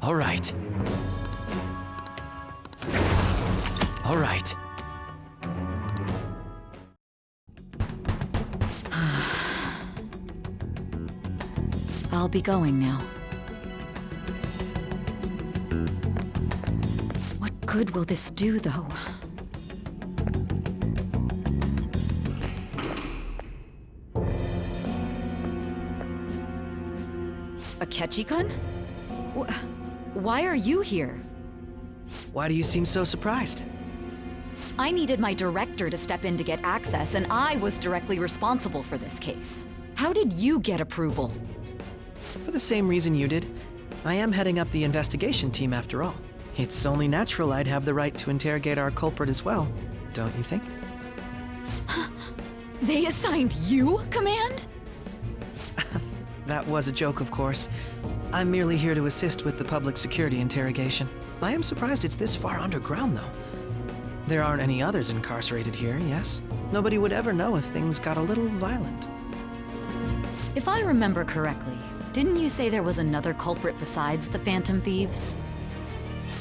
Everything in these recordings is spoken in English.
All right. All right. I'll be going now. What good will this do, though? Akechi-kun? Why are you here? Why do you seem so surprised? I needed my director to step in to get access, and I was directly responsible for this case. How did you get approval? For the same reason you did. I am heading up the investigation team after all. It's only natural I'd have the right to interrogate our culprit as well, don't you think? They assigned you command? That was a joke, of course. I'm merely here to assist with the public security interrogation. I am surprised it's this far underground, though. There aren't any others incarcerated here, yes? Nobody would ever know if things got a little violent. If I remember correctly, didn't you say there was another culprit besides the Phantom Thieves?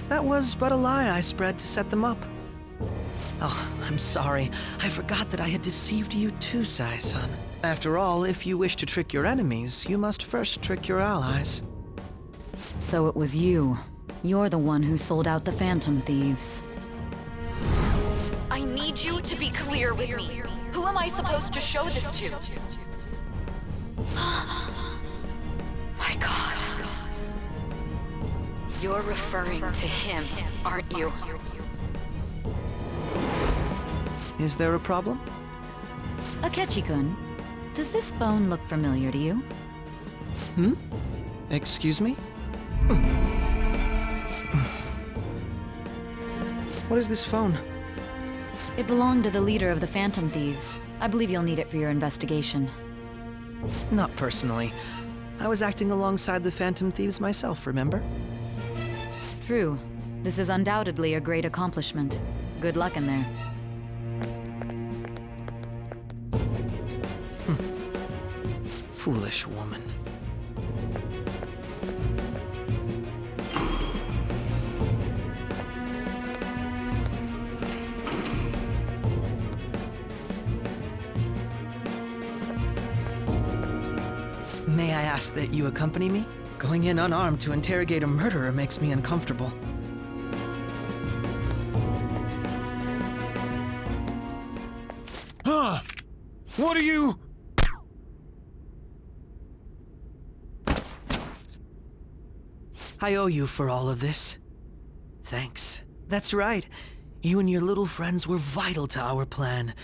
That was but a lie I spread to set them up. Oh, I'm sorry. I forgot that I had deceived you too, Sai-san. After all, if you wish to trick your enemies, you must first trick your allies. So it was you. You're the one who sold out the Phantom Thieves. I need you to be clear with me. Who am I supposed to show this to? My God. You're referring to him, aren't you? Is there a problem? Akechi-kun, does this phone look familiar to you? Excuse me? What is this phone? It belonged to the leader of the Phantom Thieves. I believe you'll need it for your investigation. Not personally. I was acting alongside the Phantom Thieves myself, remember? True. This is undoubtedly a great accomplishment. Good luck in there. Foolish woman. May I ask that you accompany me? Going in unarmed to interrogate a murderer makes me uncomfortable. Huh? What are you? I owe you for all of this. Thanks. That's right. You and your little friends were vital to our plan,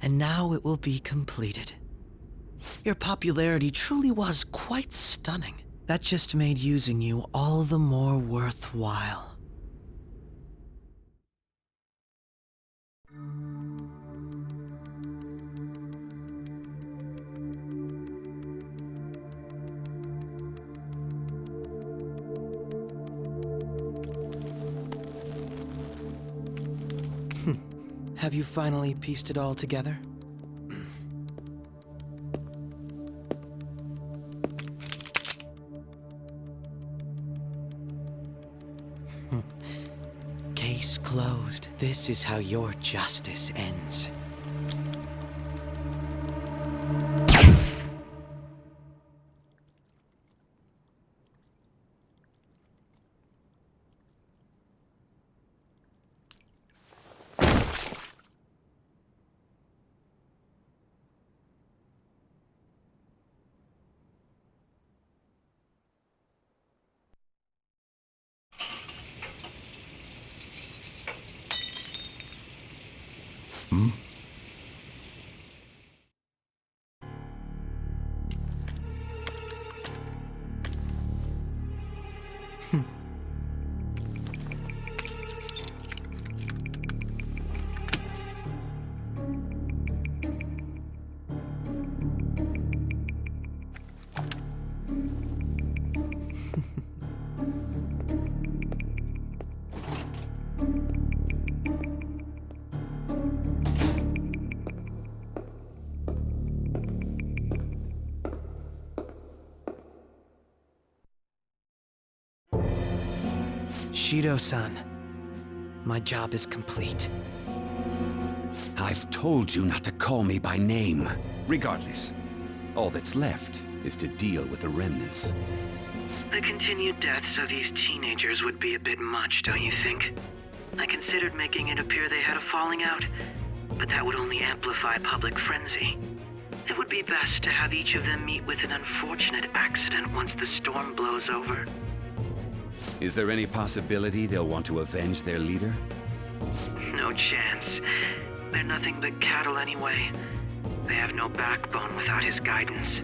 and now it will be completed. Your popularity truly was quite stunning. That just made using you all the more worthwhile. Have you finally pieced it all together? Case closed. This is how your justice ends. Shido-san, my job is complete. I've told you not to call me by name. Regardless, all that's left is to deal with the remnants. The continued deaths of these teenagers would be a bit much, don't you think? I considered making it appear they had a falling out, but that would only amplify public frenzy. It would be best to have each of them meet with an unfortunate accident once the storm blows over. Is there any possibility they'll want to avenge their leader? No chance. They're nothing but cattle anyway. They have no backbone without his guidance.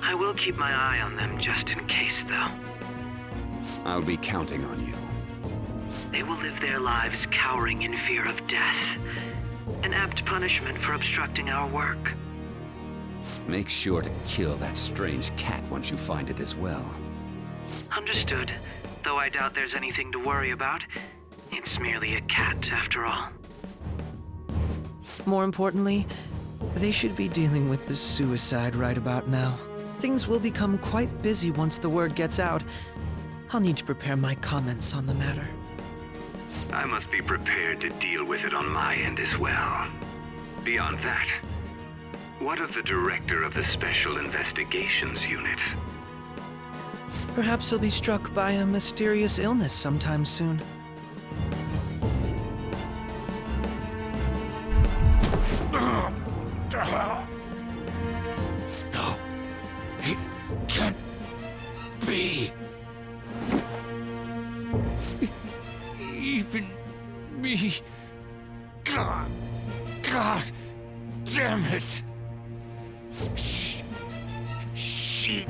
I will keep my eye on them just in case, though. I'll be counting on you. They will live their lives cowering in fear of death. An apt punishment for obstructing our work. Make sure to kill that strange cat once you find it as well. Understood. Though I doubt there's anything to worry about. It's merely a cat, after all. More importantly, they should be dealing with the suicide right about now. Things will become quite busy once the word gets out. I'll need to prepare my comments on the matter. I must be prepared to deal with it on my end as well. Beyond that, what of the director of the Special Investigations Unit? Perhaps he'll be struck by a mysterious illness sometime soon. No. It can't be. Even me. God damn it. She.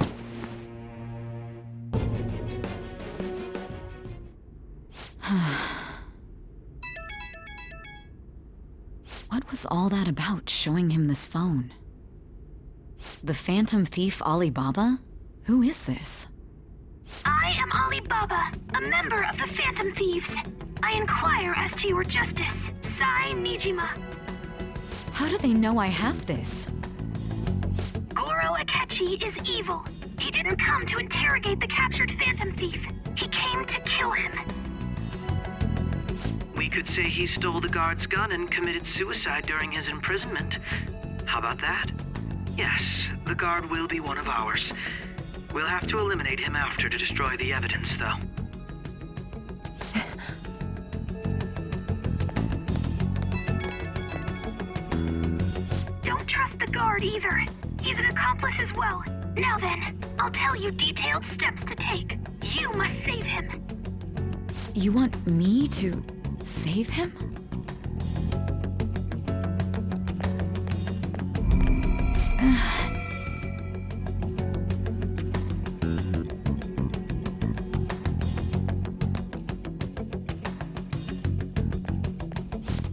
What was all that about, showing him this phone? The Phantom Thief Alibaba? Who is this? I am Alibaba, a member of the Phantom Thieves. I inquire as to your justice, Sai Nijima. How do they know I have this? Goro Akechi is evil. He didn't come to interrogate the captured Phantom Thief. He came to kill him. We could say he stole the guard's gun and committed suicide during his imprisonment. How about that? Yes, the guard will be one of ours. We'll have to eliminate him after to destroy the evidence, though. Don't trust the guard either. He's an accomplice as well. Now then, I'll tell you detailed steps to take. You must save him. You want me to save him?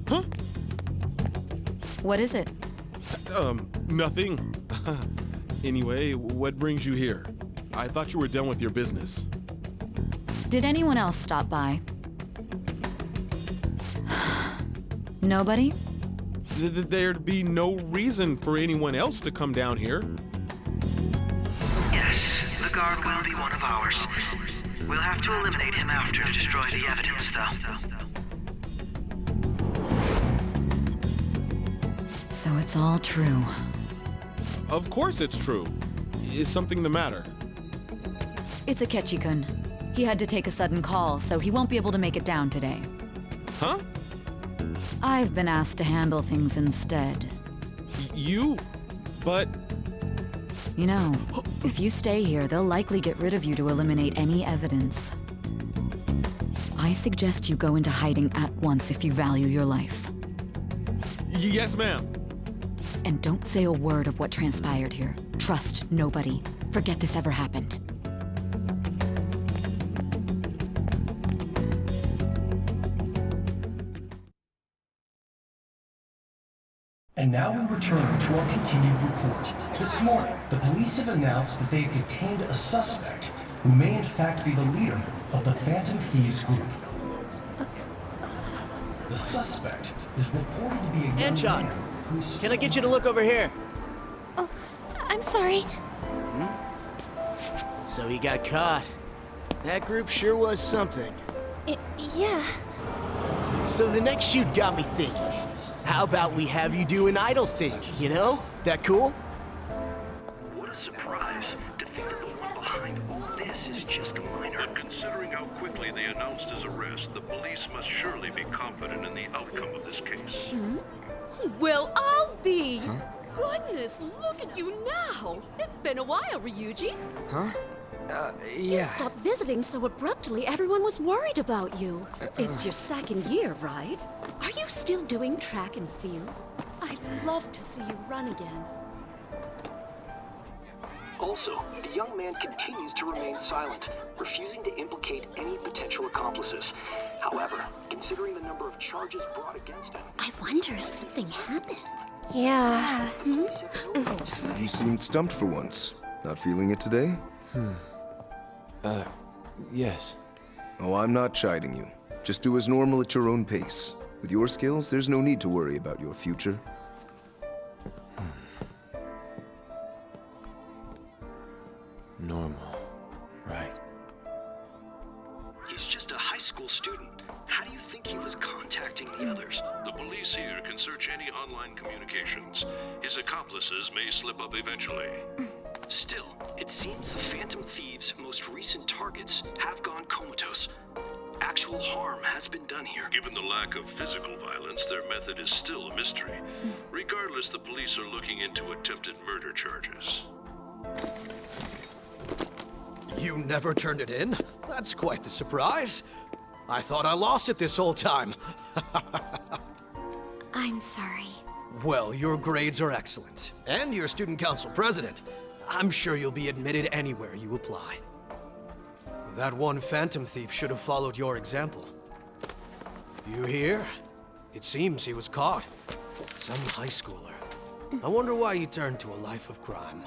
Huh? What is it? Nothing. Anyway, what brings you here? I thought you were done with your business. Did anyone else stop by? Nobody? There'd be no reason for anyone else to come down here. Yes, the guard will be one of ours. We'll have to eliminate him after to destroy the evidence, though. So it's all true. Of course it's true. Is something the matter? It's Akechi-kun. He had to take a sudden call, so he won't be able to make it down today. Huh? I've been asked to handle things instead. You? But... You know, if you stay here, they'll likely get rid of you to eliminate any evidence. I suggest you go into hiding at once if you value your life. Yes, ma'am. And don't say a word of what transpired here. Trust nobody. Forget this ever happened. And now we return to our continued report. This morning, the police have announced that they've detained a suspect who may in fact be the leader of the Phantom Thieves group. The suspect is reported to be a young Anchon, man who's... can I get you to look over here? Oh, I'm sorry. So he got caught. That group sure was something. Yeah. So the next shoot got me thinking. How about we have you do an idol thing, you know? That cool? What a surprise to think that the one behind all this is just a minor. But considering how quickly they announced his arrest, the police must surely be confident in the outcome of this case. Well, I'll be. Goodness, look at you now. It's been a while, Ryuji. You stopped visiting so abruptly, everyone was worried about you. It's your second year, right? Are you still doing track and field? I'd love to see you run again. Also, the young man continues to remain silent, refusing to implicate any potential accomplices. However, considering the number of charges brought against him... I wonder if something happened. Yeah. You seemed stumped for once. Not feeling it today? Yes. Oh, I'm not chiding you. Just do as normal at your own pace. With your skills, there's no need to worry about your future. Normal. Right. He's just a high school student. How do you think he was contacting the others? The police here can search any online communications. His accomplices may slip up eventually. Still, it seems the Phantom Thieves' most recent targets have gone comatose. Actual harm has been done here. Given the lack of physical violence, their method is still a mystery. Regardless, the police are looking into attempted murder charges. You never turned it in? That's quite the surprise. I thought I lost it this whole time. I'm sorry. Well, your grades are excellent. And you're student council president. I'm sure you'll be admitted anywhere you apply. That one Phantom Thief should have followed your example. You hear? It seems he was caught. Some high schooler. I wonder why he turned to a life of crime.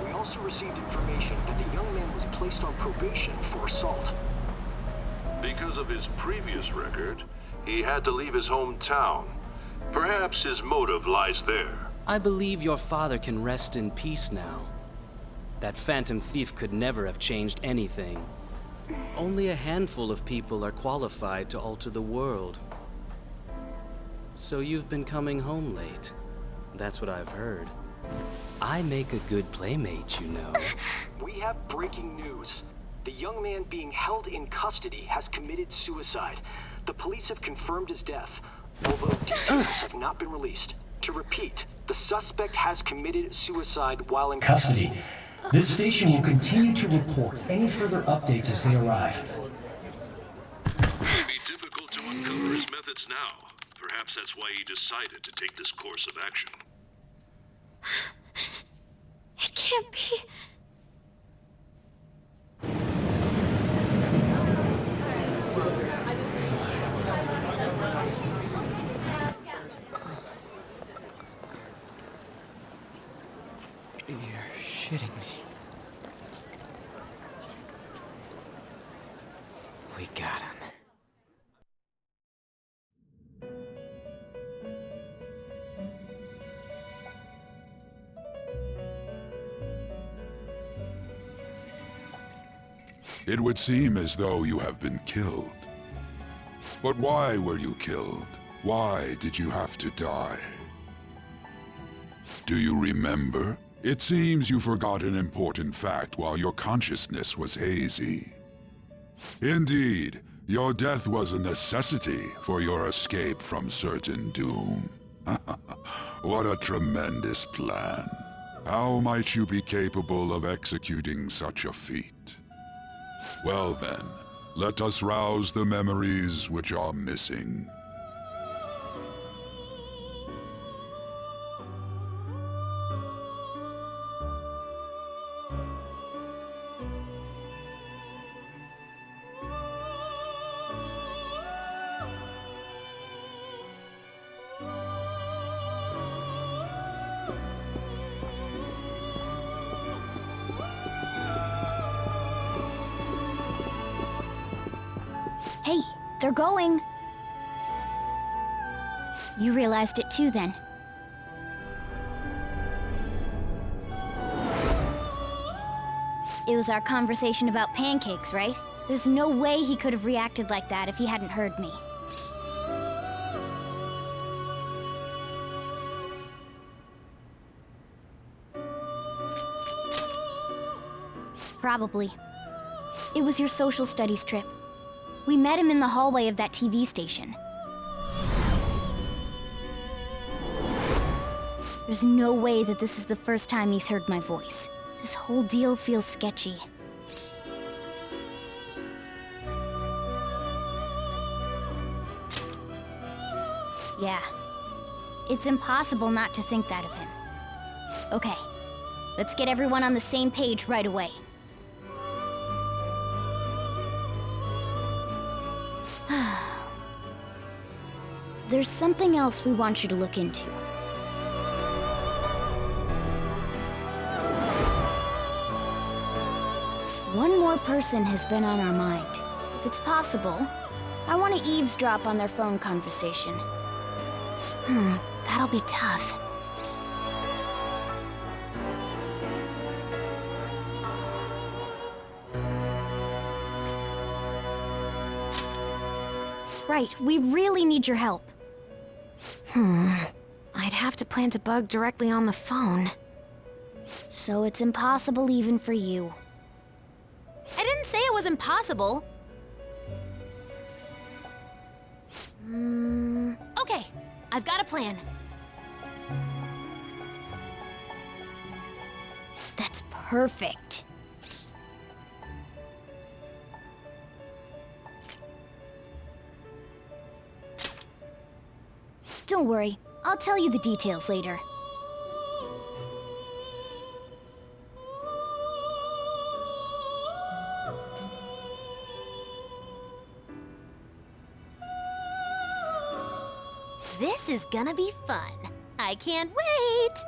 We also received information that the young man was placed on probation for assault. Because of his previous record, he had to leave his hometown. Perhaps his motive lies there. I believe your father can rest in peace now. That Phantom Thief could never have changed anything. Only a handful of people are qualified to alter the world. So you've been coming home late. That's what I've heard. I make a good playmate, you know. We have breaking news. The young man being held in custody has committed suicide. The police have confirmed his death, although details have not been released. To repeat, the suspect has committed suicide while in custody. This station will continue to report any further updates as they arrive. It may be difficult to uncover his methods now. Perhaps that's why he decided to take this course of action. It can't be. You're shitting me. We got him. It would seem as though you have been killed. But why were you killed? Why did you have to die? Do you remember? It seems you forgot an important fact while your consciousness was hazy. Indeed, your death was a necessity for your escape from certain doom. What a tremendous plan. How might you be capable of executing such a feat? Well then, let us rouse the memories which are missing. Hey, they're going. You realized it too, then. It was our conversation about pancakes, right? There's no way he could have reacted like that if he hadn't heard me. Probably. It was your social studies trip. We met him in the hallway of that TV station. There's no way that this is the first time he's heard my voice. This whole deal feels sketchy. Yeah. It's impossible not to think that of him. Okay. Let's get everyone on the same page right away. There's something else we want you to look into. One more person has been on our mind. If it's possible, I want to eavesdrop on their phone conversation. That'll be tough. Right, we really need your help. I'd have to plant a bug directly on the phone. So it's impossible even for you. I didn't say it was impossible. Okay, I've got a plan. That's perfect. Don't worry, I'll tell you the details later. This is gonna be fun. I can't wait!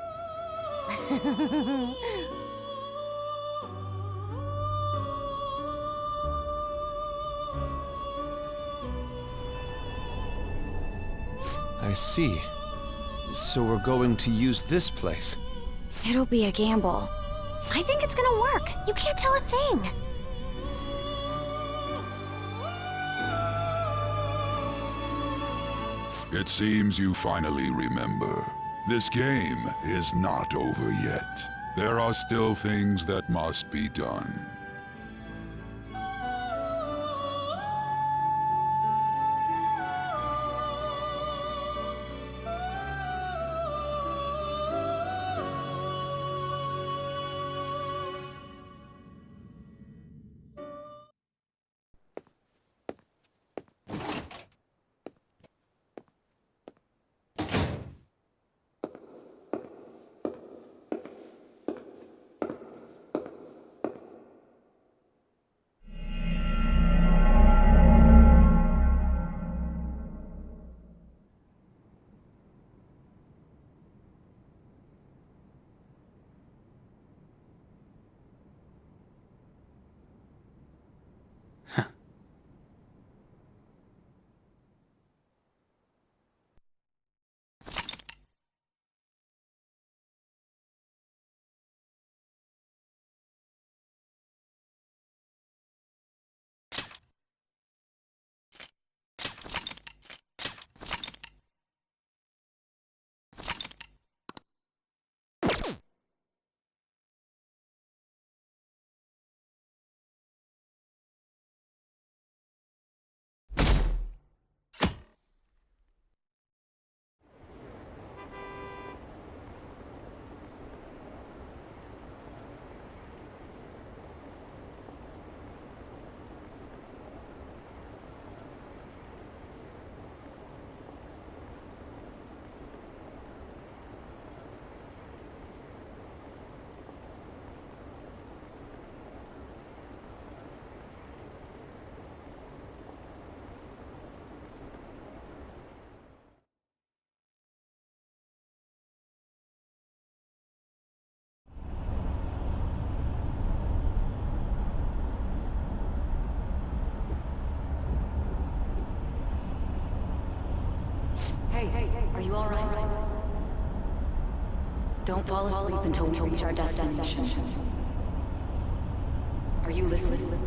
I see. So we're going to use this place. It'll be a gamble. I think it's gonna work. You can't tell a thing. It seems you finally remember. This game is not over yet. There are still things that must be done. Hey, are you all right? Don't fall asleep until we reach our destination. Are you listening?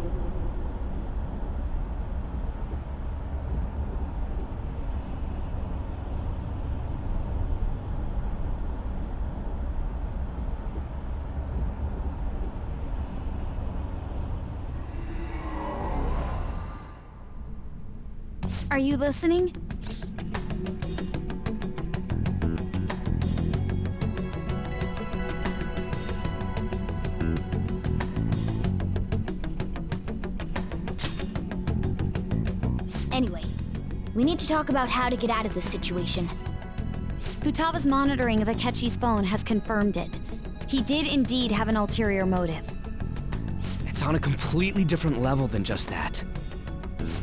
Are you listening? Anyway, we need to talk about how to get out of this situation. Futaba's monitoring of Akechi's phone has confirmed it. He did indeed have an ulterior motive. It's on a completely different level than just that.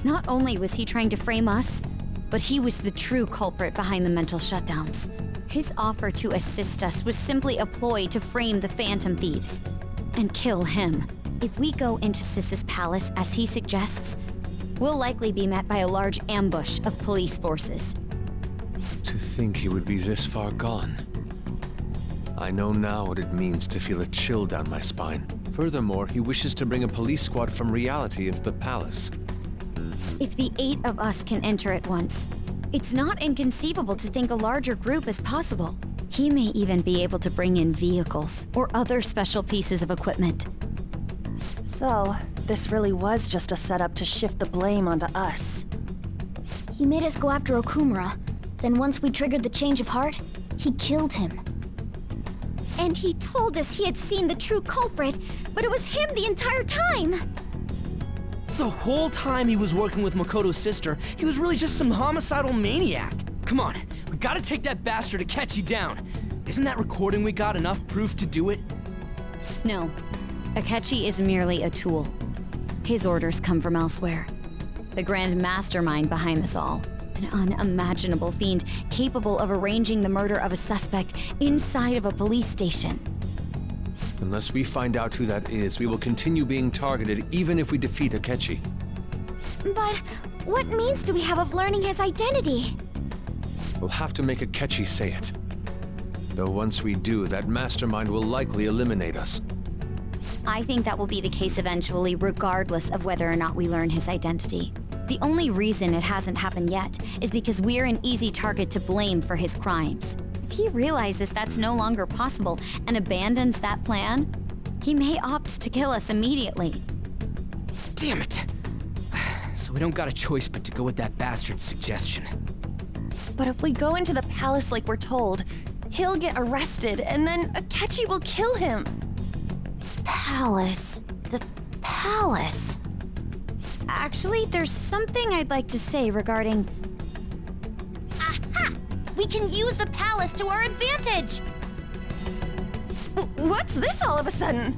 Not only was he trying to frame us, but he was the true culprit behind the mental shutdowns. His offer to assist us was simply a ploy to frame the Phantom Thieves and kill him. If we go into Sis's palace as he suggests, we'll likely be met by a large ambush of police forces. To think he would be this far gone. I know now what it means to feel a chill down my spine. Furthermore, he wishes to bring a police squad from reality into the palace. If the 8 of us can enter at once, it's not inconceivable to think a larger group is possible. He may even be able to bring in vehicles or other special pieces of equipment. So, this really was just a setup to shift the blame onto us. He made us go after Okumura. Then once we triggered the change of heart, he killed him. And he told us he had seen the true culprit, but it was him the entire time! The whole time he was working with Makoto's sister, he was really just some homicidal maniac. Come on, we gotta take that bastard Akechi down. Isn't that recording we got enough proof to do it? No. Akechi is merely a tool. His orders come from elsewhere. The grand mastermind behind this all. An unimaginable fiend capable of arranging the murder of a suspect inside of a police station. Unless we find out who that is, we will continue being targeted even if we defeat Akechi. But what means do we have of learning his identity? We'll have to make Akechi say it. Though once we do, that mastermind will likely eliminate us. I think that will be the case eventually, regardless of whether or not we learn his identity. The only reason it hasn't happened yet is because we're an easy target to blame for his crimes. If he realizes that's no longer possible and abandons that plan, he may opt to kill us immediately. Damn it! So we don't got a choice but to go with that bastard's suggestion. But if we go into the palace like we're told, he'll get arrested and then Akechi will kill him. Palace. The palace. Actually, there's something I'd like to say regarding... Aha! We can use the palace to our advantage! What's this all of a sudden?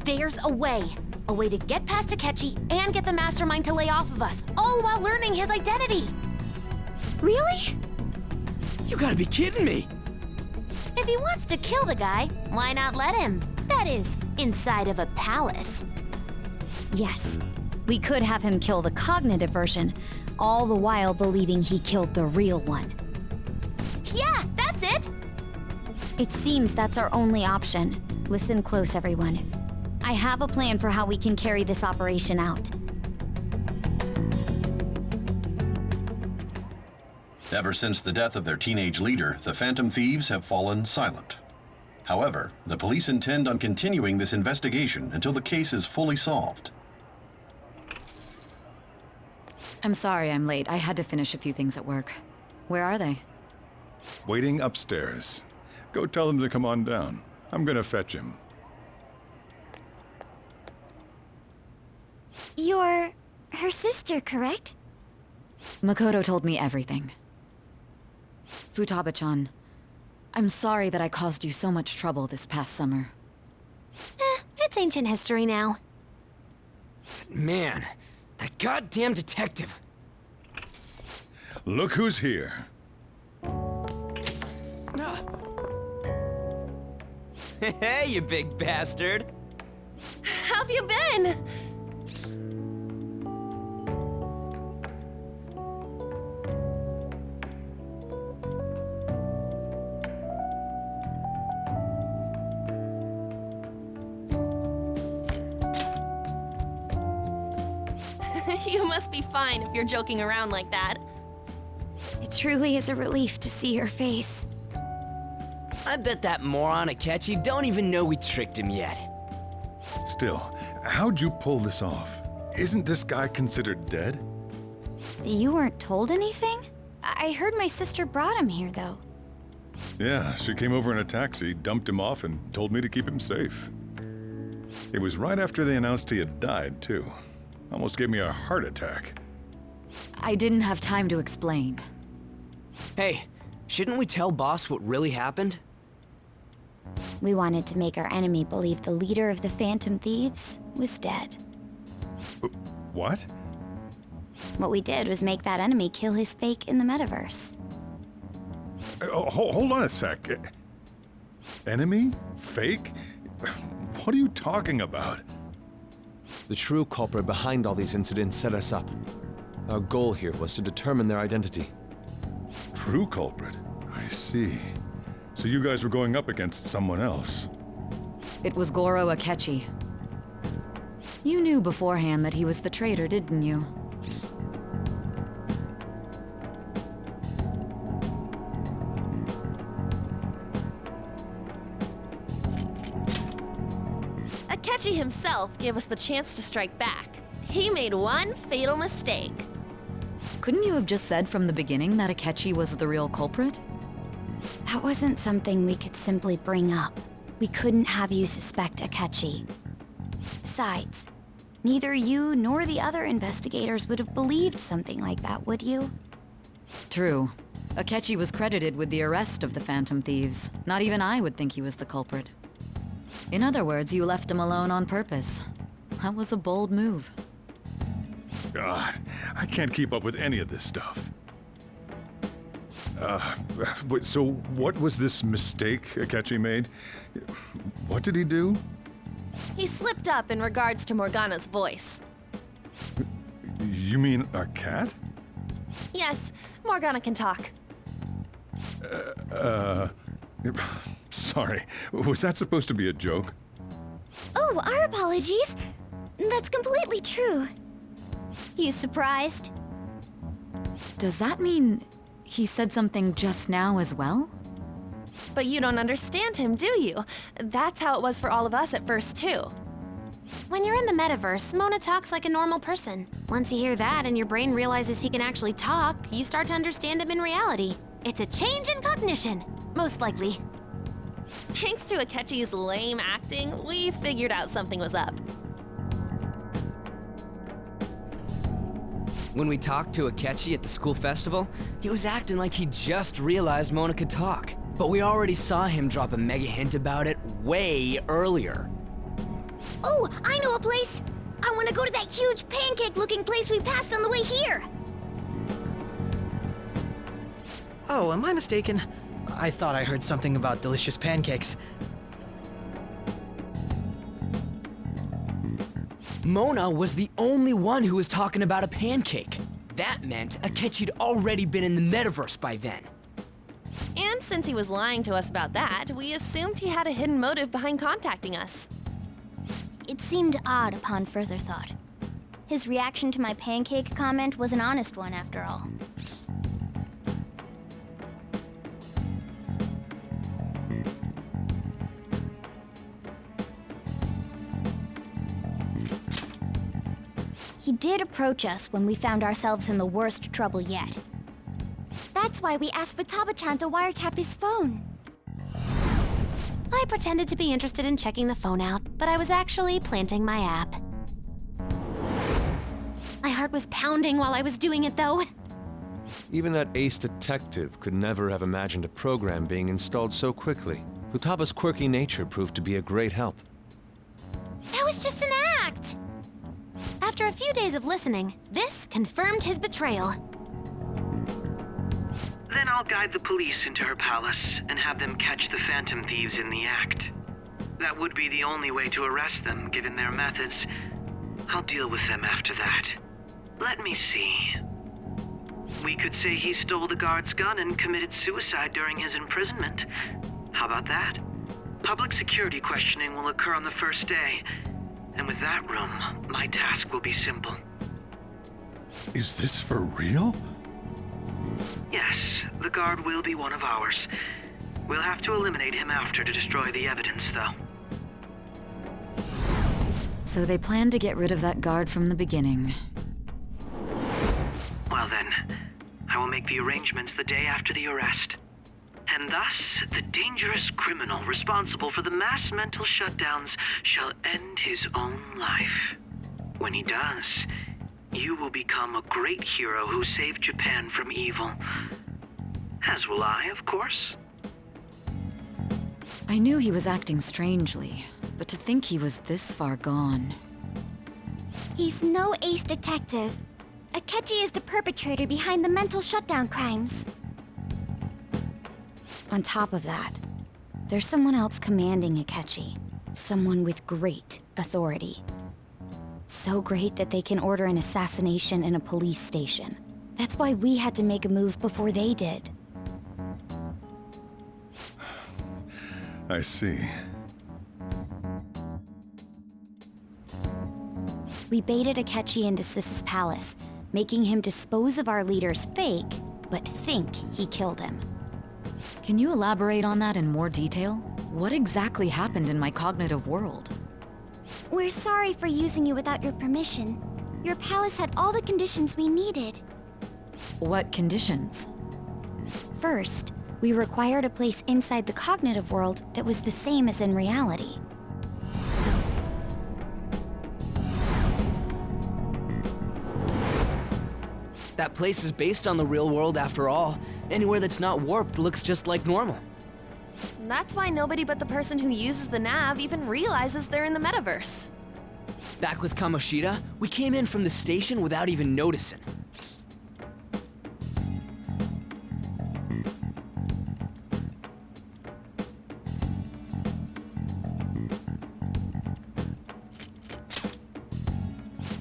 There's a way. A way to get past Akechi and get the mastermind to lay off of us, all while learning his identity. Really? You gotta be kidding me! If he wants to kill the guy, why not let him? That is, inside of a palace. Yes. We could have him kill the cognitive version, all the while believing he killed the real one. Yeah, that's it! It seems that's our only option. Listen close, everyone. I have a plan for how we can carry this operation out. Ever since the death of their teenage leader, the Phantom Thieves have fallen silent. However, the police intend on continuing this investigation until the case is fully solved. I'm sorry I'm late. I had to finish a few things at work. Where are they? Waiting upstairs. Go tell them to come on down. I'm gonna fetch him. You're... her sister, correct? Makoto told me everything. Futaba-chan, I'm sorry that I caused you so much trouble this past summer. It's ancient history now. Man, that goddamn detective. Look who's here. Hey, you big bastard! How have you been? You must be fine if you're joking around like that. It truly is a relief to see your face. I bet that moron Akechi don't even know we tricked him yet. Still, how'd you pull this off? Isn't this guy considered dead? You weren't told anything? I heard my sister brought him here, though. Yeah, she came over in a taxi, dumped him off, and told me to keep him safe. It was right after they announced he had died, too. Almost gave me a heart attack. I didn't have time to explain. Hey, shouldn't we tell Boss what really happened? We wanted to make our enemy believe the leader of the Phantom Thieves was dead. What? What we did was make that enemy kill his fake in the metaverse. Hold on a sec. Enemy? Fake? What are you talking about? The true culprit behind all these incidents set us up. Our goal here was to determine their identity. True culprit? I see. So you guys were going up against someone else. It was Goro Akechi. You knew beforehand that he was the traitor, didn't you? Akechi himself gave us the chance to strike back. He made one fatal mistake. Couldn't you have just said from the beginning that Akechi was the real culprit? That wasn't something we could simply bring up. We couldn't have you suspect Akechi. Besides, neither you nor the other investigators would have believed something like that, would you? True. Akechi was credited with the arrest of the Phantom Thieves. Not even I would think he was the culprit. In other words, you left him alone on purpose. That was a bold move. God, I can't keep up with any of this stuff. So what was this mistake Akechi made? What did he do? He slipped up in regards to Morgana's voice. You mean a cat? Yes, Morgana can talk. Sorry, was that supposed to be a joke? Oh, our apologies. That's completely true. You surprised? Does that mean he said something just now as well? But you don't understand him, do you? That's how it was for all of us at first, too. When you're in the metaverse, Mona talks like a normal person. Once you hear that and your brain realizes he can actually talk, you start to understand him in reality. It's a change in cognition, most likely. Thanks to Akechi's lame acting, we figured out something was up. When we talked to Akechi at the school festival, he was acting like he just realized Mona could talk. But we already saw him drop a mega hint about it way earlier. Oh, I know a place! I want to go to that huge pancake-looking place we passed on the way here! Oh, am I mistaken? I thought I heard something about delicious pancakes. Mona was the only one who was talking about a pancake. That meant Akechi'd already been in the metaverse by then. And since he was lying to us about that, we assumed he had a hidden motive behind contacting us. It seemed odd upon further thought. His reaction to my pancake comment was an honest one, after all. He did approach us when we found ourselves in the worst trouble yet. That's why we asked Futaba-chan to wiretap his phone. I pretended to be interested in checking the phone out, but I was actually planting my app. My heart was pounding while I was doing it, though. Even that ace detective could never have imagined a program being installed so quickly. Futaba's quirky nature proved to be a great help. That was just an act! After a few days of listening, this confirmed his betrayal. Then I'll guide the police into her palace and have them catch the Phantom Thieves in the act. That would be the only way to arrest them, given their methods. I'll deal with them after that. Let me see. We could say he stole the guard's gun and committed suicide during his imprisonment. How about that? Public security questioning will occur on the first day. And with that room, my task will be simple. Is this for real? Yes, the guard will be one of ours. We'll have to eliminate him after to destroy the evidence, though. So they planned to get rid of that guard from the beginning. Well then, I will make the arrangements the day after the arrest. And thus, the dangerous criminal responsible for the mass mental shutdowns shall end his own life. When he does, you will become a great hero who saved Japan from evil. As will I, of course. I knew he was acting strangely, but to think he was this far gone. He's no ace detective. Akechi is the perpetrator behind the mental shutdown crimes. On top of that, there's someone else commanding Akechi. Someone with great authority. So great that they can order an assassination in a police station. That's why we had to make a move before they did. I see. We baited Akechi into Sis's palace, making him dispose of our leader's fake, but think he killed him. Can you elaborate on that in more detail? What exactly happened in my cognitive world? We're sorry for using you without your permission. Your palace had all the conditions we needed. What conditions? First, we required a place inside the cognitive world that was the same as in reality. That place is based on the real world after all. Anywhere that's not warped looks just like normal. That's why nobody but the person who uses the nav even realizes they're in the metaverse. Back with Kamoshida, we came in from the station without even noticing.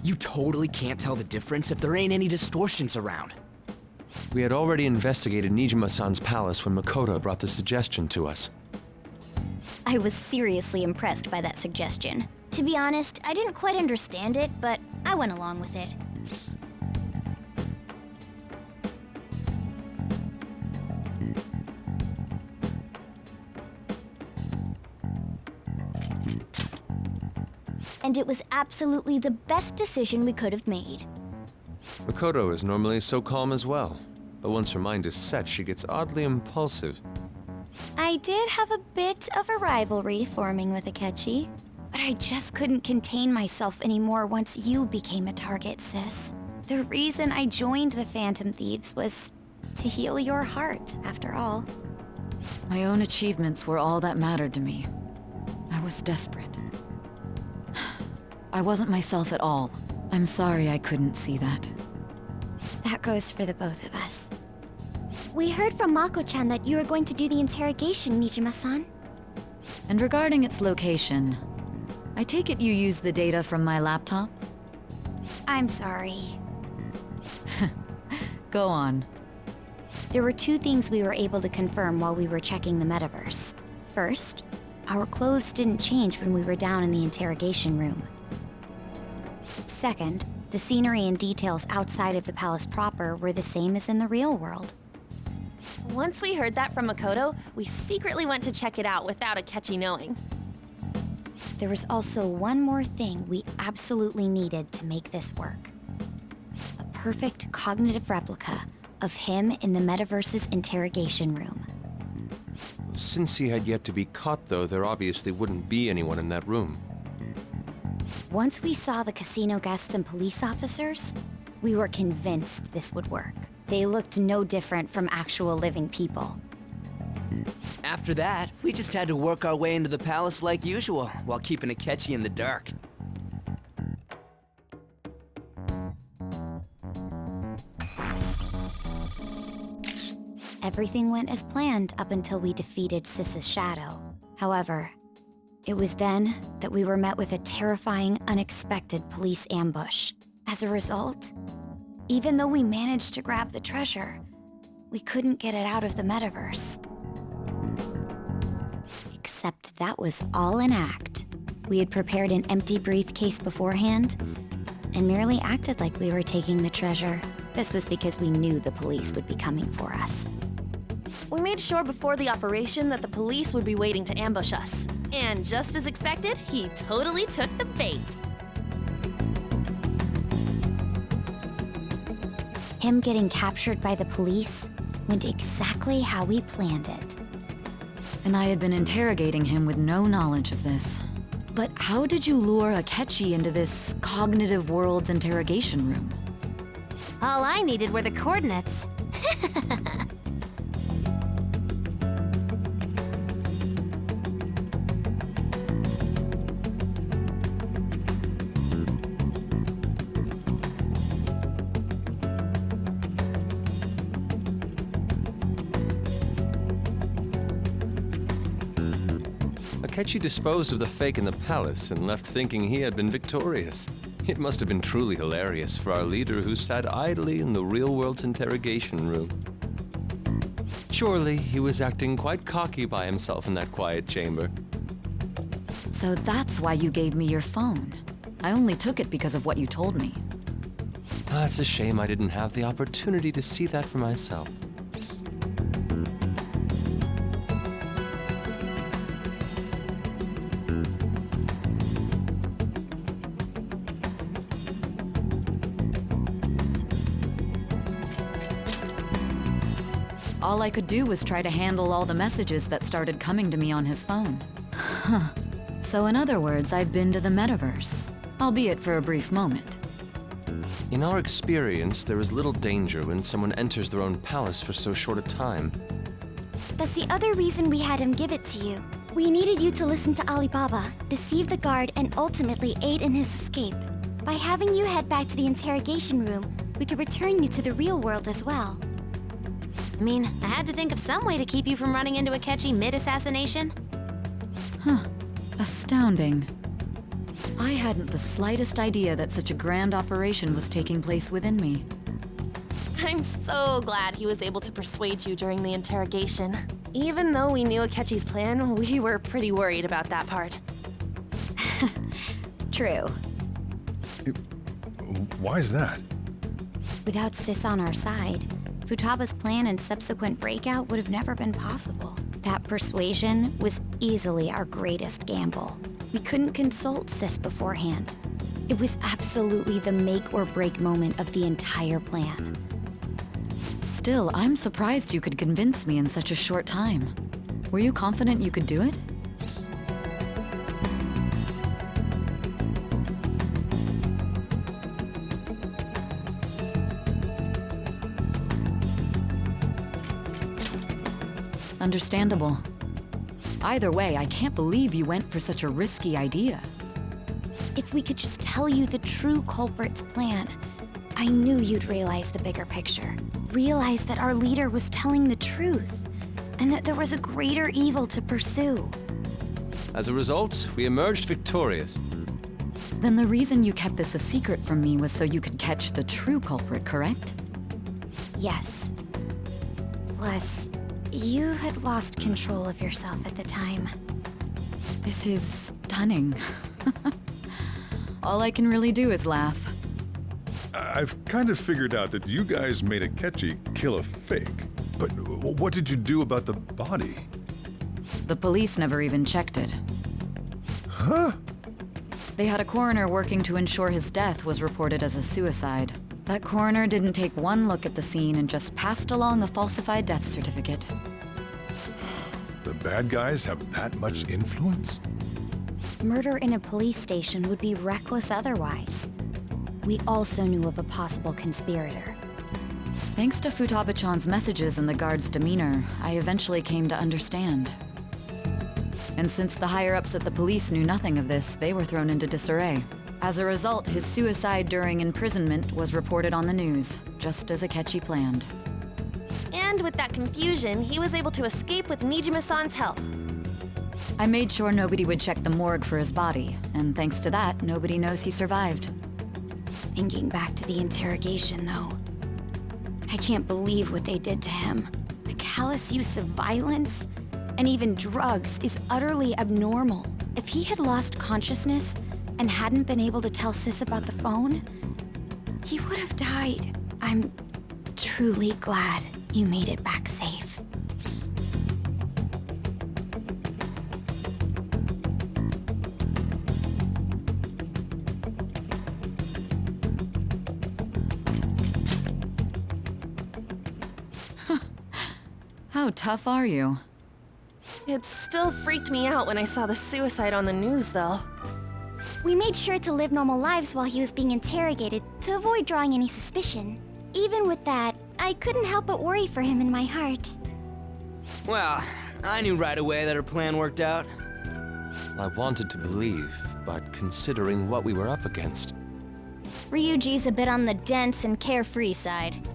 You totally can't tell the difference if there ain't any distortions around. We had already investigated Nijima-san's palace when Makoto brought the suggestion to us. I was seriously impressed by that suggestion. To be honest, I didn't quite understand it, but I went along with it. And it was absolutely the best decision we could have made. Makoto is normally so calm as well, but once her mind is set, she gets oddly impulsive. I did have a bit of a rivalry forming with Akechi, but I just couldn't contain myself anymore once you became a target, Sis. The reason I joined the Phantom Thieves was to heal your heart, after all. My own achievements were all that mattered to me. I was desperate. I wasn't myself at all. I'm sorry I couldn't see that. That goes for the both of us. We heard from Mako-chan that you were going to do the interrogation, Nijima-san. And regarding its location, I take it you used the data from my laptop? I'm sorry. Go on. There were two things we were able to confirm while we were checking the metaverse. First, our clothes didn't change when we were down in the interrogation room. Second, the scenery and details outside of the palace proper were the same as in the real world. Once we heard that from Makoto, we secretly went to check it out without Akechi knowing. There was also one more thing we absolutely needed to make this work. A perfect cognitive replica of him in the metaverse's interrogation room. Since he had yet to be caught, though, there obviously wouldn't be anyone in that room. Once we saw the casino guests and police officers, we were convinced this would work. They looked no different from actual living people. After that, we just had to work our way into the palace like usual, while keeping Akechi in the dark. Everything went as planned up until we defeated Sis's shadow. However, it was then that we were met with a terrifying, unexpected police ambush. As a result, even though we managed to grab the treasure, we couldn't get it out of the metaverse. Except that was all an act. We had prepared an empty briefcase beforehand, and merely acted like we were taking the treasure. This was because we knew the police would be coming for us. We made sure before the operation that the police would be waiting to ambush us. And just as expected, he totally took the bait. Him getting captured by the police went exactly how we planned it. And I had been interrogating him with no knowledge of this. But how did you lure Akechi into this cognitive world's interrogation room? All I needed were the coordinates. Akechi disposed of the fake in the palace and left thinking he had been victorious. It must have been truly hilarious for our leader who sat idly in the real world's interrogation room. Surely he was acting quite cocky by himself in that quiet chamber. So that's why you gave me your phone. I only took it because of what you told me. It's a shame I didn't have the opportunity to see that for myself. All I could do was try to handle all the messages that started coming to me on his phone. Huh. So in other words, I've been to the metaverse, albeit for a brief moment. In our experience, there is little danger when someone enters their own palace for so short a time. That's the other reason we had him give it to you. We needed you to listen to Alibaba, deceive the guard, and ultimately aid in his escape. By having you head back to the interrogation room, we could return you to the real world as well. I mean, I had to think of some way to keep you from running into Akechi mid-assassination. Huh. Astounding. I hadn't the slightest idea that such a grand operation was taking place within me. I'm so glad he was able to persuade you during the interrogation. Even though we knew Akechi's plan, we were pretty worried about that part. True. Why is that? Without Sis on our side, Futaba's plan and subsequent breakout would have never been possible. That persuasion was easily our greatest gamble. We couldn't consult Sis beforehand. It was absolutely the make or break moment of the entire plan. Still, I'm surprised you could convince me in such a short time. Were you confident you could do it? Understandable. Either way, I can't believe you went for such a risky idea. If we could just tell you the true culprit's plan, I knew you'd realize the bigger picture. Realize that our leader was telling the truth, and that there was a greater evil to pursue. As a result, we emerged victorious. Then the reason you kept this a secret from me was so you could catch the true culprit, correct? Yes. Plus, you had lost control of yourself at the time. This is stunning. All I can really do is laugh. I've kind of figured out that you guys made Akechi kill a fake. But what did you do about the body? The police never even checked it. Huh? They had a coroner working to ensure his death was reported as a suicide. That coroner didn't take one look at the scene and just passed along a falsified death certificate. The bad guys have that much influence? Murder in a police station would be reckless otherwise. We also knew of a possible conspirator. Thanks to Futaba-chan's messages and the guard's demeanor, I eventually came to understand. And since the higher-ups at the police knew nothing of this, they were thrown into disarray. As a result, his suicide during imprisonment was reported on the news, just as Akechi planned. And with that confusion, he was able to escape with Nijima-san's help. I made sure nobody would check the morgue for his body, and thanks to that, nobody knows he survived. Thinking back to the interrogation, though, I can't believe what they did to him. The callous use of violence, and even drugs, is utterly abnormal. If he had lost consciousness and hadn't been able to tell Sis about the phone, He would have died. I'm truly glad you made it back safe. How tough are you? It still freaked me out when I saw the suicide on the news, though. We made sure to live normal lives while he was being interrogated to avoid drawing any suspicion. Even with that, I couldn't help but worry for him in my heart. Well, I knew right away that her plan worked out. I wanted to believe, but considering what we were up against... Ryuji's a bit on the dense and carefree side.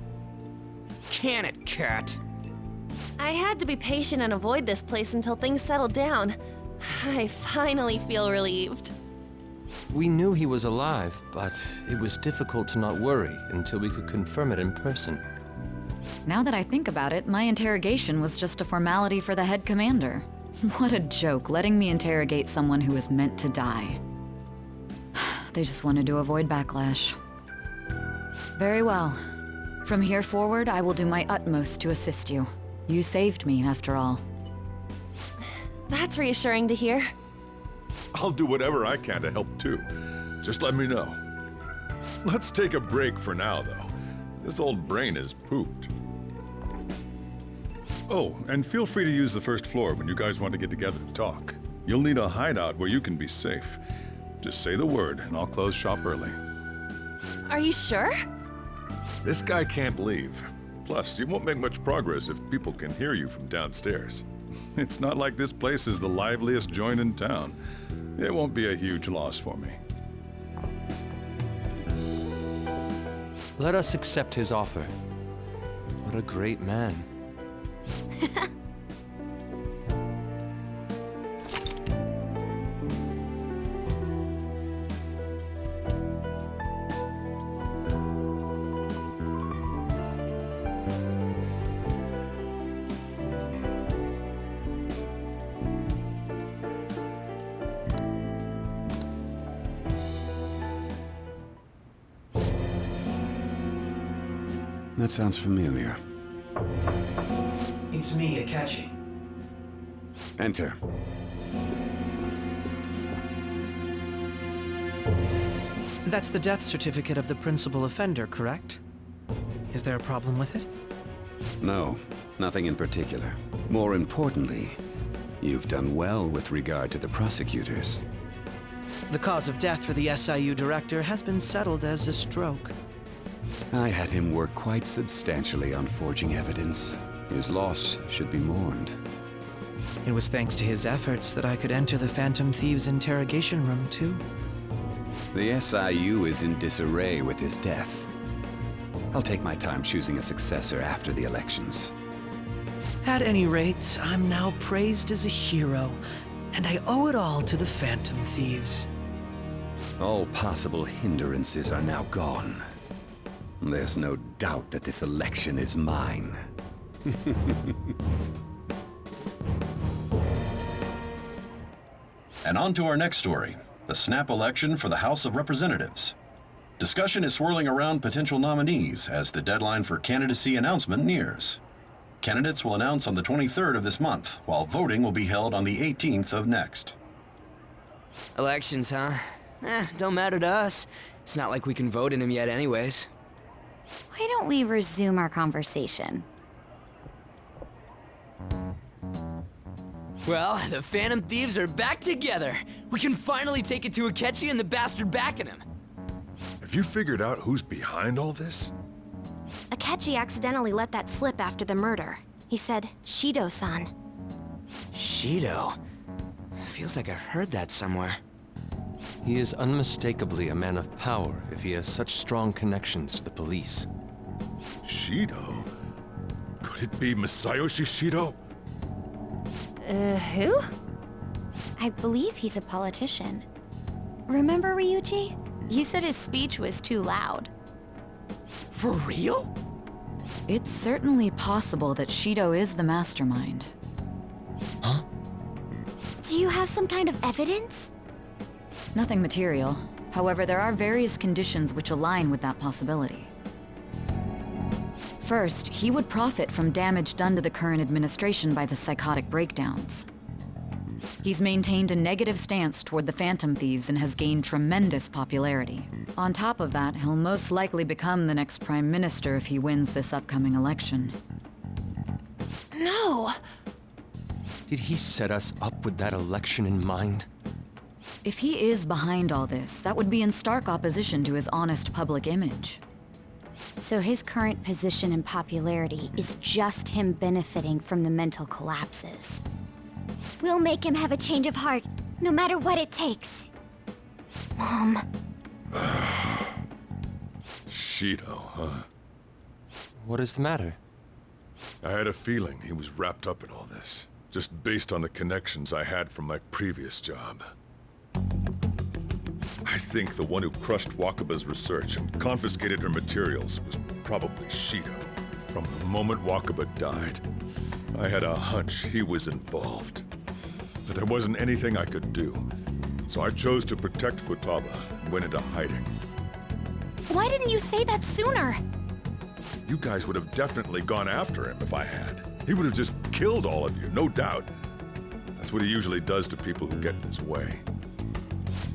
Can it, Cat? I had to be patient and avoid this place until things settled down. I finally feel relieved. We knew he was alive, but it was difficult to not worry until we could confirm it in person. Now that I think about it, my interrogation was just a formality for the head commander. What a joke, letting me interrogate someone who was meant to die. They just wanted to avoid backlash. Very well. From here forward, I will do my utmost to assist you. You saved me, after all. That's reassuring to hear. I'll do whatever I can to help too. Just let me know. Let's take a break for now, though. This old brain is pooped. Oh, and feel free to use the first floor when you guys want to get together to talk. You'll need a hideout where you can be safe. Just say the word, and I'll close shop early. Are you sure? This guy can't leave. Plus, you won't make much progress if people can hear you from downstairs. It's not like this place is the liveliest joint in town. It won't be a huge loss for me. Let us accept his offer. What a great man. That sounds familiar. It's me, Akechi. Enter. That's the death certificate of the principal offender, correct? Is there a problem with it? No, nothing in particular. More importantly, you've done well with regard to the prosecutors. The cause of death for the SIU director has been settled as a stroke. I had him work quite substantially on forging evidence. His loss should be mourned. It was thanks to his efforts that I could enter the Phantom Thieves' interrogation room, too. The SIU is in disarray with his death. I'll take my time choosing a successor after the elections. At any rate, I'm now praised as a hero, and I owe it all to the Phantom Thieves. All possible hindrances are now gone. There's no doubt that this election is mine. And on to our next story, the snap election for the House of Representatives. Discussion is swirling around potential nominees as the deadline for candidacy announcement nears. Candidates will announce on the 23rd of this month, while voting will be held on the 18th of next. Elections, huh? Don't matter to us. It's not like we can vote in them yet anyways. Why don't we resume our conversation? Well, the Phantom Thieves are back together. We can finally take it to Akechi and the bastard backing him. Have you figured out who's behind all this? Akechi accidentally let that slip after the murder. He said, Shido-san. Shido? Feels like I've heard that somewhere. He is unmistakably a man of power if he has such strong connections to the police. Shido? Could it be Masayoshi Shido? Who? I believe he's a politician. Remember Ryuji? You said his speech was too loud. For real? It's certainly possible that Shido is the mastermind. Do you have some kind of evidence? Nothing material. However, there are various conditions which align with that possibility. First, he would profit from damage done to the current administration by the psychotic breakdowns. He's maintained a negative stance toward the Phantom Thieves and has gained tremendous popularity. On top of that, he'll most likely become the next Prime Minister if he wins this upcoming election. No! Did he set us up with that election in mind? If he is behind all this, that would be in stark opposition to his honest public image. So his current position and popularity is just him benefiting from the mental collapses. We'll make him have a change of heart, no matter what it takes. Mom. Shido, huh? What is the matter? I had a feeling he was wrapped up in all this, just based on the connections I had from my previous job. I think the one who crushed Wakaba's research and confiscated her materials was probably Shido. From the moment Wakaba died, I had a hunch he was involved. But there wasn't anything I could do, so I chose to protect Futaba and went into hiding. Why didn't you say that sooner? You guys would have definitely gone after him if I had. He would have just killed all of you, no doubt. That's what he usually does to people who get in his way.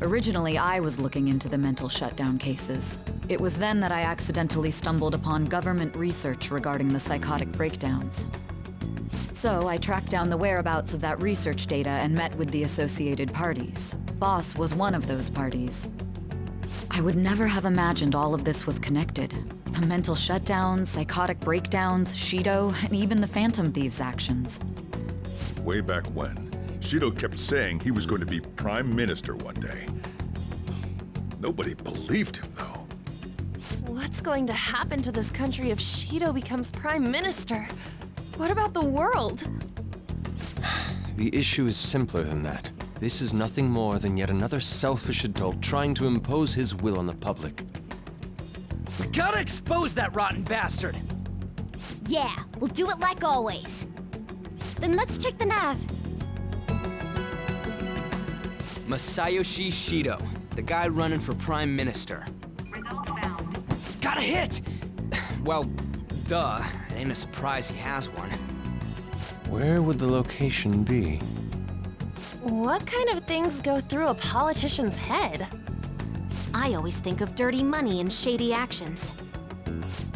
Originally, I was looking into the mental shutdown cases. It was then that I accidentally stumbled upon government research regarding the psychotic breakdowns. So I tracked down the whereabouts of that research data and met with the associated parties. Boss was one of those parties. I would never have imagined all of this was connected. The mental shutdowns, psychotic breakdowns, Shido, and even the Phantom Thieves' actions. Way back when, Shido kept saying he was going to be Prime Minister one day. Nobody believed him, though. What's going to happen to this country if Shido becomes Prime Minister? What about the world? The issue is simpler than that. This is nothing more than yet another selfish adult trying to impose his will on the public. We gotta expose that rotten bastard! Yeah, we'll do it like always. Then let's check the nav. Masayoshi Shido, the guy running for Prime Minister. Results found. Got a hit! Well, duh. Ain't a surprise he has one. Where would the location be? What kind of things go through a politician's head? I always think of dirty money and shady actions.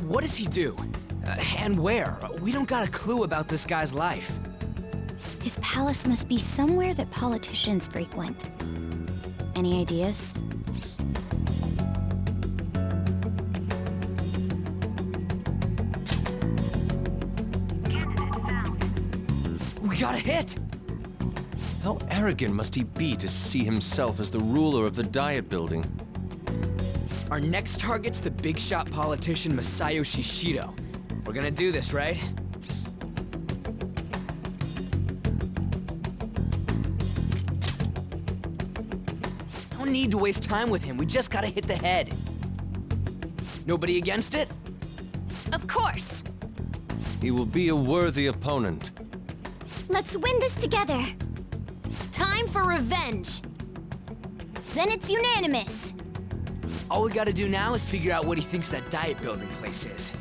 What does he do? And where? We don't got a clue about this guy's life. His palace must be somewhere that politicians frequent. Any ideas? We got a hit! How arrogant must he be to see himself as the ruler of the Diet Building? Our next target's the big shot politician Masayoshi Shido. We're gonna do this, right? No need to waste time with him. We just gotta hit the head. Nobody against it? Of course. He will be a worthy opponent. Let's win this together. Time for revenge. Then it's unanimous. All we gotta do now is figure out what he thinks that Diet Building place is.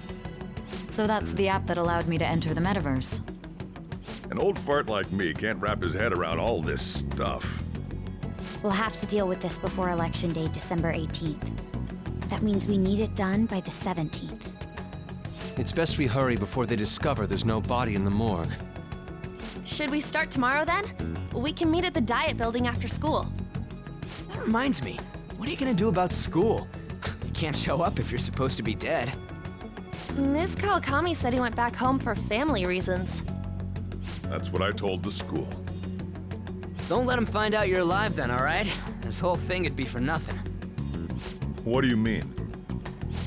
So that's the app that allowed me to enter the metaverse. An old fart like me can't wrap his head around all this stuff. We'll have to deal with this before Election Day, December 18th. That means we need it done by the 17th. It's best we hurry before they discover there's no body in the morgue. Should we start tomorrow then? We can meet at the Diet Building after school. That reminds me, what are you gonna do about school? You can't show up if you're supposed to be dead. Miss Kawakami said he went back home for family reasons. That's what I told the school. Don't let him find out you're alive then, all right? This whole thing would be for nothing. What do you mean?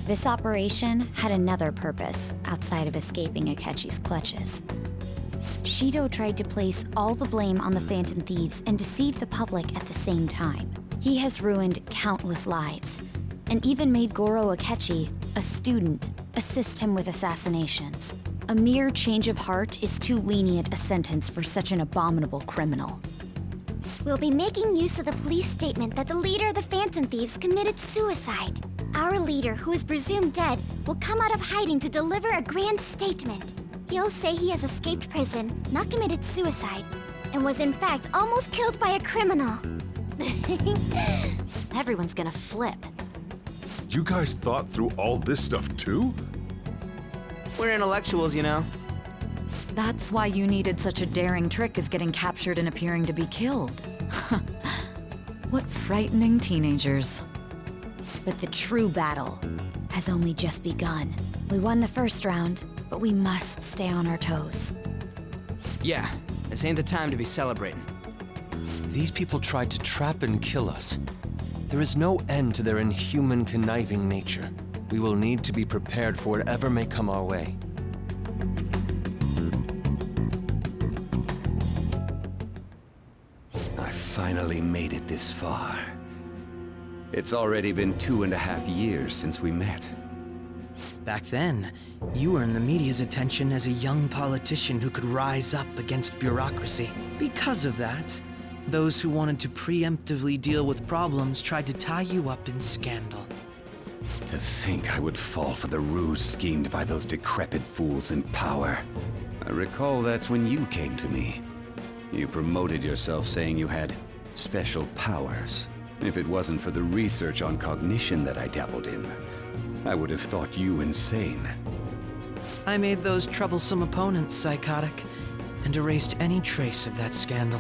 This operation had another purpose outside of escaping Akechi's clutches. Shido tried to place all the blame on the Phantom Thieves and deceive the public at the same time. He has ruined countless lives, and even made Goro Akechi, a student, assist him with assassinations. A mere change of heart is too lenient a sentence for such an abominable criminal. We'll be making use of the police statement that the leader of the Phantom Thieves committed suicide. Our leader, who is presumed dead, will come out of hiding to deliver a grand statement. He'll say he has escaped prison, not committed suicide, and was in fact almost killed by a criminal. Everyone's gonna flip. You guys thought through all this stuff too? We're intellectuals, you know. That's why you needed such a daring trick as getting captured and appearing to be killed. What frightening teenagers. But the true battle has only just begun. We won the first round, but we must stay on our toes. Yeah, this ain't the time to be celebrating. These people tried to trap and kill us. There is no end to their inhuman, conniving nature. We will need to be prepared for whatever may come our way. I finally made it this far. It's already been 2.5 years since we met. Back then, you earned the media's attention as a young politician who could rise up against bureaucracy. Because of that, those who wanted to preemptively deal with problems tried to tie you up in scandal. To think I would fall for the ruse schemed by those decrepit fools in power. I recall that's when you came to me. You promoted yourself saying you had special powers. If it wasn't for the research on cognition that I dabbled in, I would have thought you insane. I made those troublesome opponents psychotic, and erased any trace of that scandal.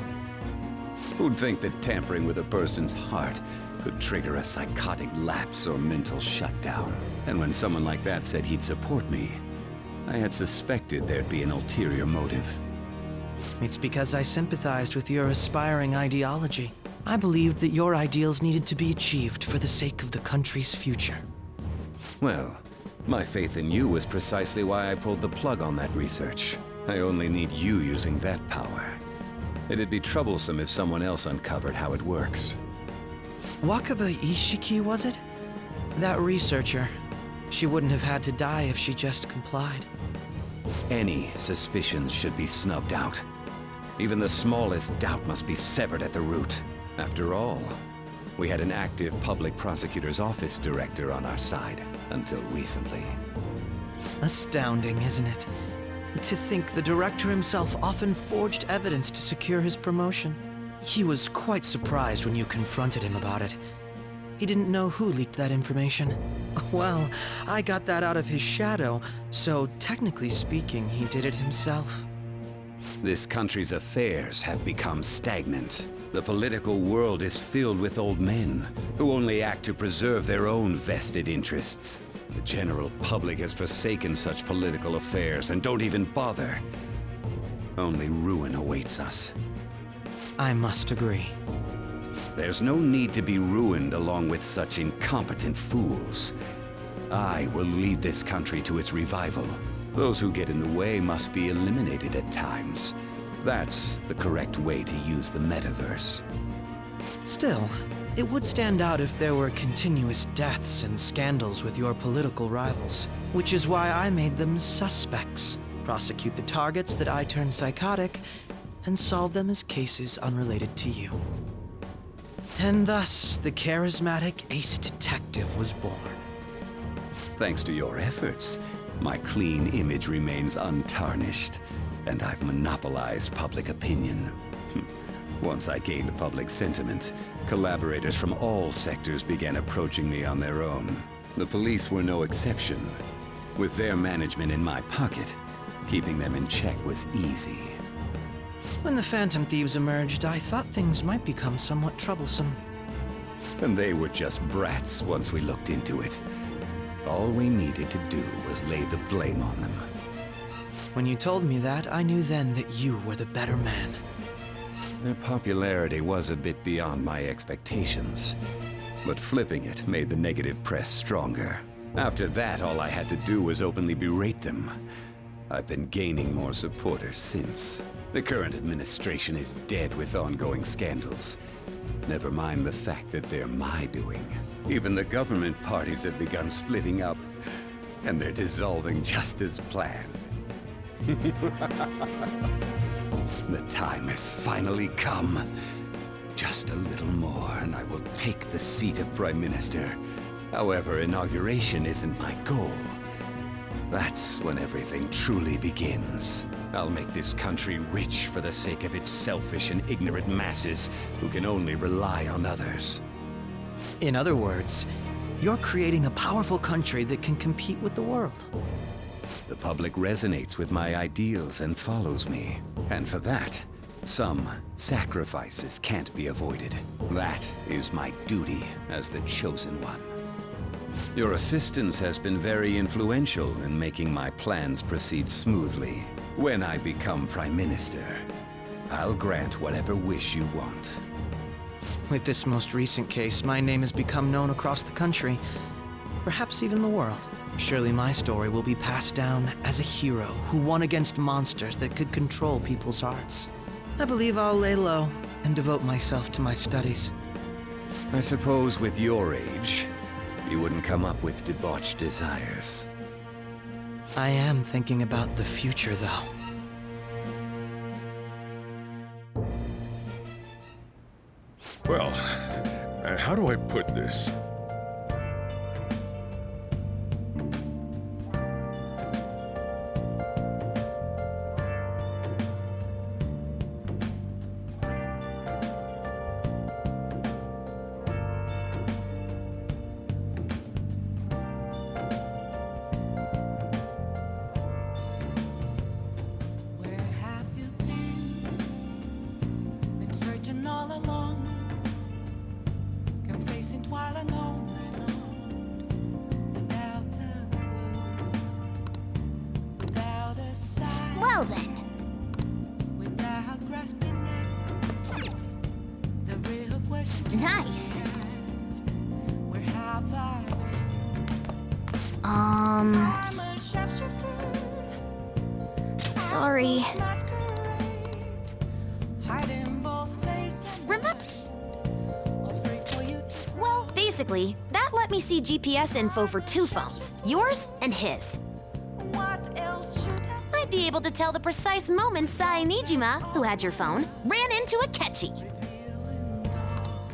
Who'd think that tampering with a person's heart could trigger a psychotic lapse or mental shutdown? And when someone like that said he'd support me, I had suspected there'd be an ulterior motive. It's because I sympathized with your aspiring ideology. I believed that your ideals needed to be achieved for the sake of the country's future. Well, my faith in you was precisely why I pulled the plug on that research. I only need you using that power. It'd be troublesome if someone else uncovered how it works. Wakaba Ishiki, was it? That researcher. She wouldn't have had to die if she just complied. Any suspicions should be snubbed out. Even the smallest doubt must be severed at the root. After all, we had an active public prosecutor's office director on our side, until recently. Astounding, isn't it? To think the director himself often forged evidence to secure his promotion. He was quite surprised when you confronted him about it. He didn't know who leaked that information. Well, I got that out of his shadow, so technically speaking, he did it himself. This country's affairs have become stagnant. The political world is filled with old men who only act to preserve their own vested interests. The general public has forsaken such political affairs and don't even bother. Only ruin awaits us. I must agree. There's no need to be ruined along with such incompetent fools. I will lead this country to its revival. Those who get in the way must be eliminated at times. That's the correct way to use the metaverse. Still, it would stand out if there were continuous deaths and scandals with your political rivals, which is why I made them suspects. Prosecute the targets that I turned psychotic, and solve them as cases unrelated to you. And thus, the charismatic ace detective was born. Thanks to your efforts, my clean image remains untarnished, and I've monopolized public opinion. Once I gained public sentiment, collaborators from all sectors began approaching me on their own. The police were no exception. With their management in my pocket, keeping them in check was easy. When the Phantom Thieves emerged, I thought things might become somewhat troublesome. And they were just brats once we looked into it. All we needed to do was lay the blame on them. When you told me that, I knew then that you were the better man. Their popularity was a bit beyond my expectations, but flipping it made the negative press stronger. After that, all I had to do was openly berate them. I've been gaining more supporters since. The current administration is dead with ongoing scandals. Never mind the fact that they're my doing. Even the government parties have begun splitting up, and they're dissolving just as planned. The time has finally come. Just a little more, and I will take the seat of Prime Minister. However, inauguration isn't my goal. That's when everything truly begins. I'll make this country rich for the sake of its selfish and ignorant masses who can only rely on others. In other words, you're creating a powerful country that can compete with the world. The public resonates with my ideals and follows me. And for that, some sacrifices can't be avoided. That is my duty as the Chosen One. Your assistance has been very influential in making my plans proceed smoothly. When I become Prime Minister, I'll grant whatever wish you want. With this most recent case, my name has become known across the country, perhaps even the world. Surely my story will be passed down as a hero who won against monsters that could control people's hearts. I believe I'll lay low and devote myself to my studies. I suppose with your age, you wouldn't come up with debauched desires. I am thinking about the future, though. Well, how do I put this? Well then. Nice. Sorry. Well, basically, that let me see GPS info for 2 phones, yours and his. I'd be able to tell the precise moment Sae-Niijima, who had your phone, ran into Akechi.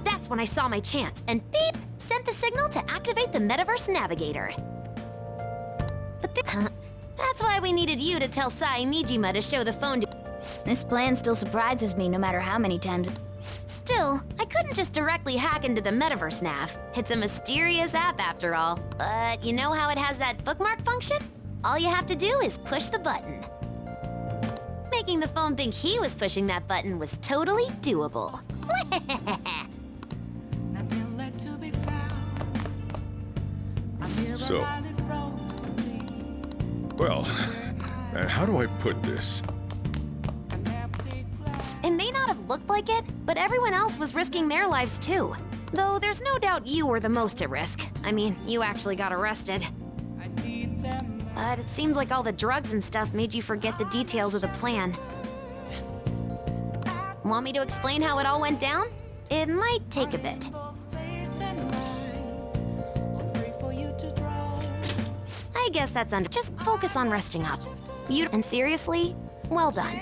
That's when I saw my chance, and beep, sent the signal to activate the Metaverse Navigator. But that's why we needed you to tell Sae-Niijima to show the phone to— This plan still surprises me no matter how many times— Still, I couldn't just directly hack into the Metaverse Nav. It's a mysterious app after all. But you know how it has that bookmark function? All you have to do is push the button. Making the phone think he was pushing that button was totally doable. So, well, how do I put this? It may not have looked like it, but everyone else was risking their lives too. Though there's no doubt you were the most at risk. I mean, you actually got arrested. But it seems like all the drugs and stuff made you forget the details of the plan. Want me to explain how it all went down? It might take a bit. I guess that's under. Just focus on resting up. And seriously, well done.